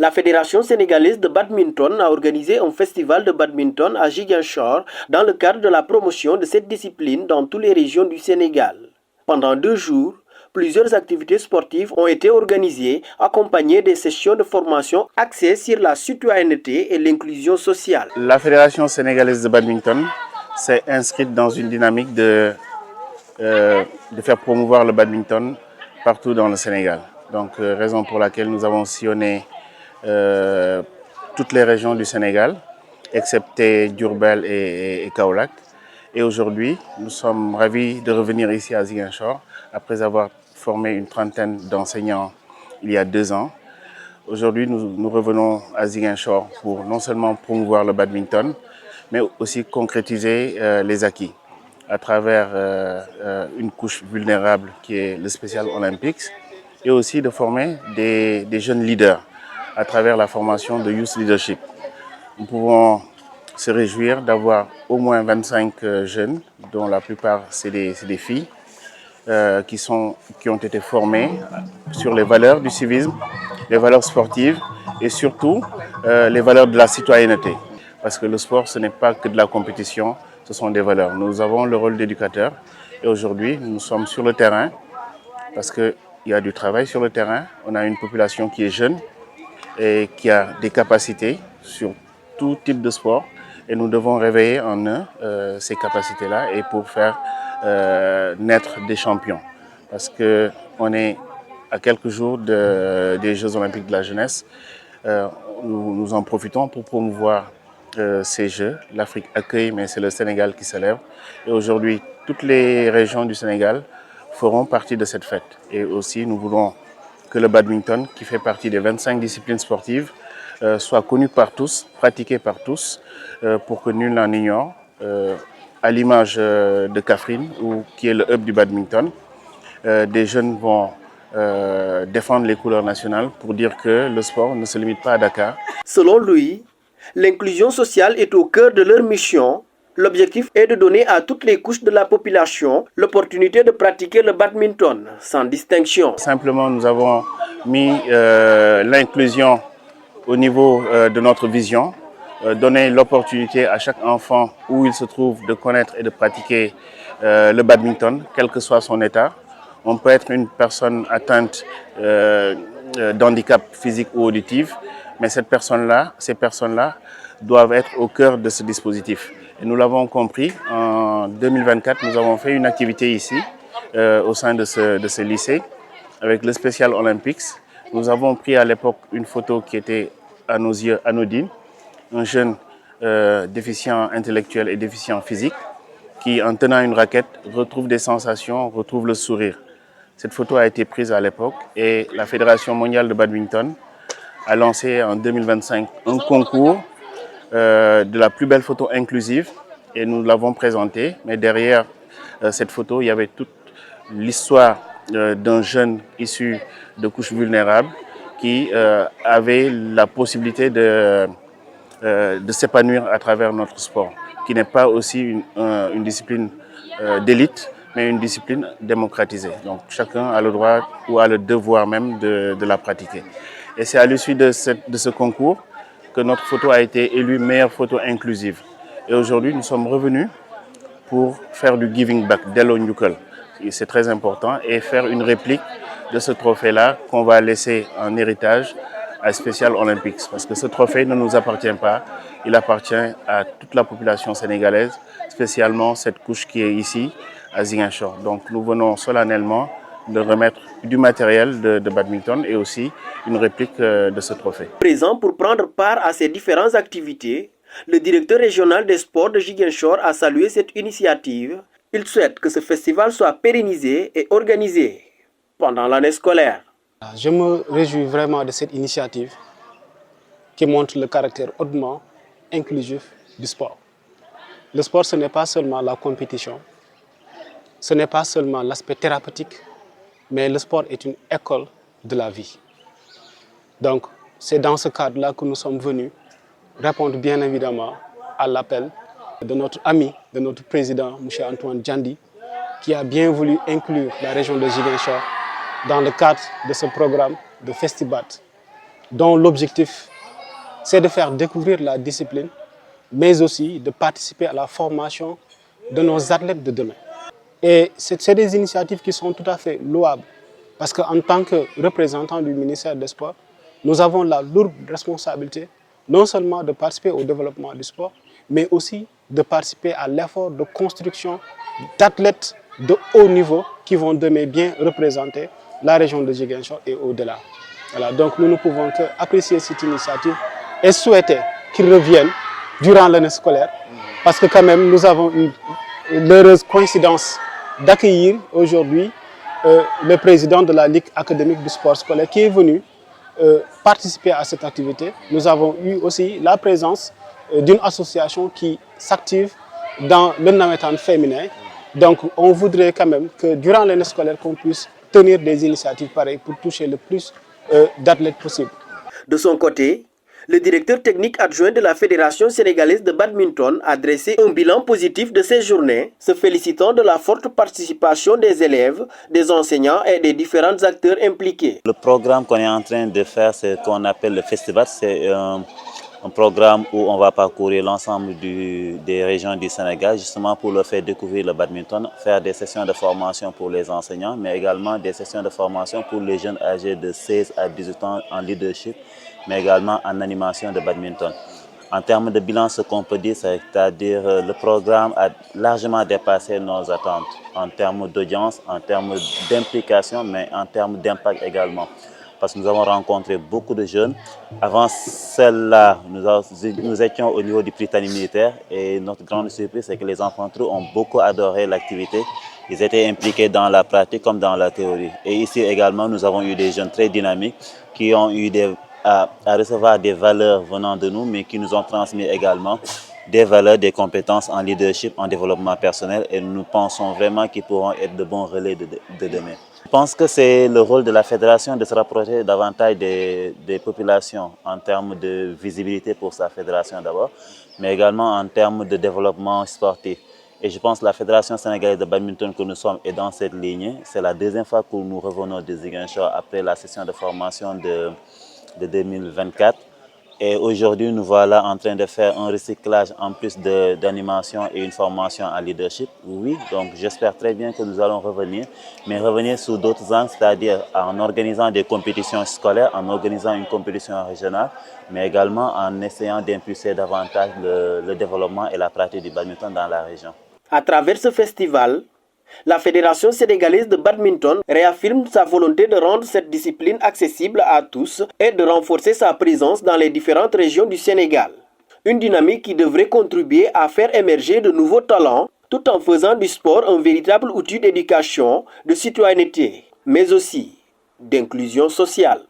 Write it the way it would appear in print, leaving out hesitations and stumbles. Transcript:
La Fédération sénégalaise de badminton a organisé un festival de badminton à Ziguinchor dans le cadre de la promotion de cette discipline dans toutes les régions du Sénégal. Pendant 2 jours, plusieurs activités sportives ont été organisées, accompagnées des sessions de formation axées sur la citoyenneté et l'inclusion sociale. La Fédération sénégalaise de badminton s'est inscrite dans une dynamique de faire promouvoir le badminton partout dans le Sénégal. Donc, raison pour laquelle nous avons sillonné toutes les régions du Sénégal, excepté Diourbel et Kaolack. Et aujourd'hui, nous sommes ravis de revenir ici à Ziguinchor, après avoir formé une trentaine d'enseignants il y a 2 ans. Aujourd'hui, nous revenons à Ziguinchor pour non seulement promouvoir le badminton, mais aussi concrétiser les acquis à travers une couche vulnérable qui est le Special Olympics, et aussi de former des jeunes leaders à travers la formation de Youth Leadership. Nous pouvons se réjouir d'avoir au moins 25 jeunes, dont la plupart c'est des filles, qui ont été formées sur les valeurs du civisme, les valeurs sportives et surtout les valeurs de la citoyenneté. Parce que le sport, ce n'est pas que de la compétition, ce sont des valeurs. Nous avons le rôle d'éducateur et aujourd'hui, nous sommes sur le terrain parce qu'il y a du travail sur le terrain. On a une population qui est jeune et qui a des capacités sur tout type de sport. Et nous devons réveiller en eux ces capacités-là et pour faire naître des champions. Parce qu'on est à quelques jours des Jeux Olympiques de la jeunesse. Nous en profitons pour promouvoir ces Jeux. L'Afrique accueille, mais c'est le Sénégal qui célèbre. Et aujourd'hui, toutes les régions du Sénégal feront partie de cette fête. Et aussi, nous voulons que le badminton, qui fait partie des 25 disciplines sportives, soit connu par tous, pratiqué par tous, pour que nul n'en ignore, à l'image de Kaffrine, qui est le hub du badminton. Des jeunes vont défendre les couleurs nationales pour dire que le sport ne se limite pas à Dakar. Selon lui, l'inclusion sociale est au cœur de leur mission. L'objectif est de donner à toutes les couches de la population l'opportunité de pratiquer le badminton sans distinction. Simplement, nous avons mis l'inclusion au niveau de notre vision, donner l'opportunité à chaque enfant où il se trouve de connaître et de pratiquer le badminton, quel que soit son état. On peut être une personne atteinte d'handicap physique ou auditif, mais ces personnes-là doivent être au cœur de ce dispositif. Et nous l'avons compris, en 2024, nous avons fait une activité ici, au sein de ce lycée, avec le Special Olympics. Nous avons pris à l'époque une photo qui était à nos yeux anodine, un jeune déficient intellectuel et déficient physique, qui en tenant une raquette retrouve des sensations, retrouve le sourire. Cette photo a été prise à l'époque et la Fédération mondiale de badminton a lancé en 2025 un concours de la plus belle photo inclusive et nous l'avons présentée. Mais derrière cette photo, il y avait toute l'histoire d'un jeune issu de couches vulnérables qui avait la possibilité de s'épanouir à travers notre sport, qui n'est pas aussi une discipline d'élite, mais une discipline démocratisée. Donc chacun a le droit ou a le devoir même de la pratiquer. Et c'est à l'issue de ce concours que notre photo a été élue meilleure photo inclusive. Et aujourd'hui, nous sommes revenus pour faire du giving back, Delo Ndioukal. C'est très important et faire une réplique de ce trophée-là qu'on va laisser en héritage à Special Olympics. Parce que ce trophée ne nous appartient pas, il appartient à toute la population sénégalaise, spécialement cette couche qui est ici, à Ziguinchor. Donc nous venons solennellement de remettre du matériel de badminton et aussi une réplique de ce trophée. Présent pour prendre part à ces différentes activités, le directeur régional des sports de Ziguinchor a salué cette initiative. Il souhaite que ce festival soit pérennisé et organisé pendant l'année scolaire. Je me réjouis vraiment de cette initiative qui montre le caractère hautement inclusif du sport. Le sport, ce n'est pas seulement la compétition, ce n'est pas seulement l'aspect thérapeutique, mais le sport est une école de la vie. Donc, c'est dans ce cadre-là que nous sommes venus répondre bien évidemment à l'appel de notre ami, de notre président, M. Antoine Djandi, qui a bien voulu inclure la région de Ziguinchor dans le cadre de ce programme de Festibat. dont l'objectif, c'est de faire découvrir la discipline, mais aussi de participer à la formation de nos athlètes de demain. Et c'est des initiatives qui sont tout à fait louables, parce qu'en tant que représentant du ministère des Sports, nous avons la lourde responsabilité non seulement de participer au développement du sport, mais aussi de participer à l'effort de construction d'athlètes de haut niveau qui vont demain bien représenter la région de Ziguinchor et au-delà. Voilà, donc nous ne pouvons qu'apprécier cette initiative et souhaiter qu'ils reviennent durant l'année scolaire, parce que quand même nous avons eu l'heureuse coïncidence d'accueillir aujourd'hui le président de la Ligue académique du sport scolaire qui est venu participer à cette activité. Nous avons eu aussi la présence d'une association qui s'active dans le navétane féminin. Donc on voudrait quand même que durant l'année scolaire qu'on puisse tenir des initiatives pareilles pour toucher le plus d'athlètes possible. De son côté, le directeur technique adjoint de la Fédération sénégalaise de badminton a dressé un bilan positif de ces journées, se félicitant de la forte participation des élèves, des enseignants et des différents acteurs impliqués. Le programme qu'on est en train de faire, c'est ce qu'on appelle le festival. C'est un programme où on va parcourir l'ensemble des régions du Sénégal, justement pour leur faire découvrir le badminton, faire des sessions de formation pour les enseignants, mais également des sessions de formation pour les jeunes âgés de 16 à 18 ans en leadership, mais également en animation de badminton. En termes de bilan, ce qu'on peut dire, c'est-à-dire le programme a largement dépassé nos attentes en termes d'audience, en termes d'implication, mais en termes d'impact également. Parce que nous avons rencontré beaucoup de jeunes. Avant celle-là, nous étions au niveau du Prytanée militaire et notre grande surprise, c'est que les enfants ont beaucoup adoré l'activité. Ils étaient impliqués dans la pratique comme dans la théorie. Et ici également, nous avons eu des jeunes très dynamiques qui ont eu à recevoir des valeurs venant de nous, mais qui nous ont transmis également des valeurs, des compétences en leadership, en développement personnel, et nous pensons vraiment qu'ils pourront être de bons relais de demain. Je pense que c'est le rôle de la fédération de se rapprocher davantage des populations en termes de visibilité pour sa fédération d'abord, mais également en termes de développement sportif. Et je pense que la Fédération sénégalaise de badminton que nous sommes est dans cette lignée. C'est la deuxième fois que nous revenons de Ziguinchor après la session de formation de 2024. Et aujourd'hui, nous voilà en train de faire un recyclage en plus d'animation et une formation en leadership. Oui, donc j'espère très bien que nous allons revenir, mais revenir sous d'autres angles, c'est-à-dire en organisant des compétitions scolaires, en organisant une compétition régionale, mais également en essayant d'impulser davantage le développement et la pratique du badminton dans la région. À travers ce festival, la Fédération sénégalaise de badminton réaffirme sa volonté de rendre cette discipline accessible à tous et de renforcer sa présence dans les différentes régions du Sénégal. Une dynamique qui devrait contribuer à faire émerger de nouveaux talents tout en faisant du sport un véritable outil d'éducation, de citoyenneté, mais aussi d'inclusion sociale.